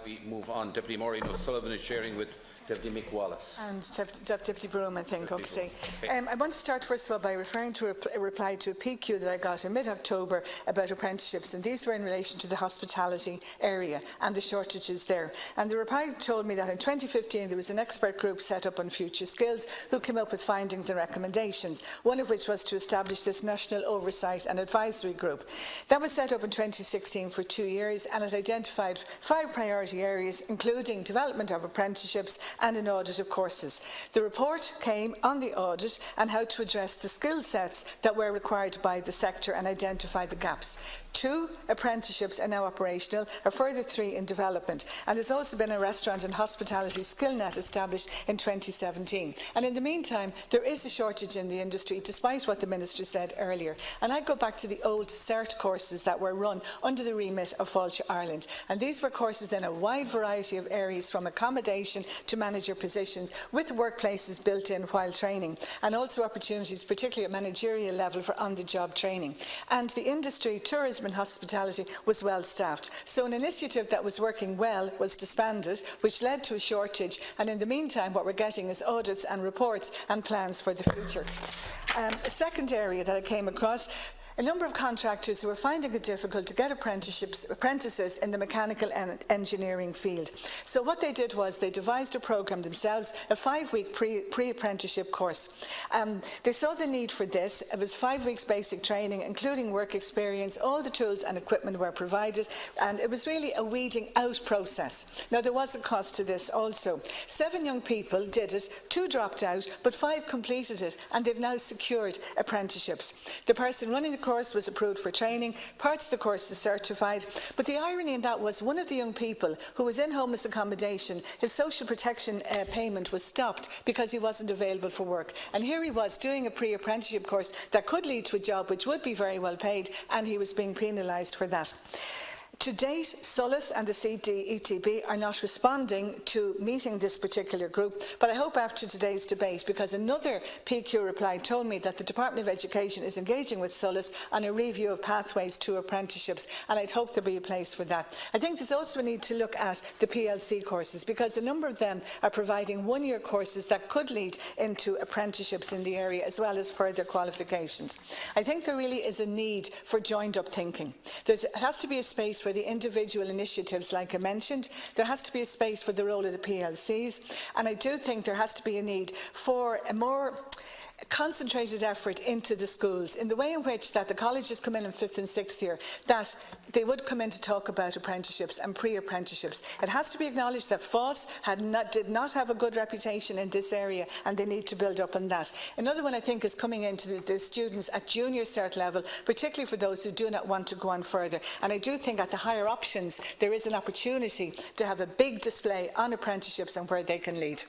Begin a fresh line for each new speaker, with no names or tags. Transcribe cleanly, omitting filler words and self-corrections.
we move on, Deputy Maureen O'Sullivan is sharing with Deputy Mick Wallace.
And Deputy Broom, I think, okay. I want to start first of all by referring to a reply to a PQ that I got in mid-October about apprenticeships, and these were in relation to the hospitality area and the shortages there. And the reply told me that in 2015 there was an expert group set up on future skills who came up with findings and recommendations, one of which was to establish this National Oversight and Advisory Group. That was set up in 2016 for 2 years, and it identified 5 priority areas, including development of apprenticeships and an audit of courses. The report came on the audit and how to address the skill sets that were required by the sector and identify the gaps. 2 apprenticeships are now operational, a further 3 in development, and there's also been a restaurant and hospitality skill net established in 2017. And in the meantime, there is a shortage in the industry, despite what the Minister said earlier. And I go back to the old CERT courses that were run under the remit of Fáilte Ireland, and these were courses in a wide variety of areas, from accommodation to manager positions, with workplaces built in while training, and also opportunities, particularly at managerial level, for on-the-job training. And the industry, tourism and hospitality, was well staffed. So an initiative that was working well was disbanded, which led to a shortage, and in the meantime what we're getting is audits and reports and plans for the future. A second area that I came across, a number of contractors who were finding it difficult to get apprentices in the mechanical and engineering field. So what they did was they devised a programme themselves, a 5-week pre-apprenticeship course. They saw the need for this. It was 5 weeks basic training, including work experience. All the tools and equipment were provided, and it was really a weeding out process. Now, there was a cost to this also. 7 young people did it, 2 dropped out, but 5 completed it, and they've now secured apprenticeships. The person running the course was approved for training, parts of the course is certified, but the irony in that was one of the young people who was in homeless accommodation, his social protection payment was stopped because he wasn't available for work. And here he was doing a pre-apprenticeship course that could lead to a job which would be very well paid, and he was being penalised for that. To date, Solas and the CDETB are not responding to meeting this particular group, but I hope after today's debate, because another PQ reply told me that the Department of Education is engaging with Solas on a review of pathways to apprenticeships, and I'd hope there'll be a place for that. I think there's also a need to look at the PLC courses, because a number of them are providing 1-year courses that could lead into apprenticeships in the area, as well as further qualifications. I think there really is a need for joined-up thinking. There has to be a space for the individual initiatives, like I mentioned. There has to be a space for the role of the PLCs, and I do think there has to be a need for a more concentrated effort into the schools, in the way in which that the colleges come in 5th and 6th year, that they would come in to talk about apprenticeships and pre-apprenticeships. It has to be acknowledged that FÁS did not have a good reputation in this area, and they need to build up on that. Another one, I think, is coming into the students at junior cert level, particularly for those who do not want to go on further. And I do think at the higher options there is an opportunity to have a big display on apprenticeships and where they can lead.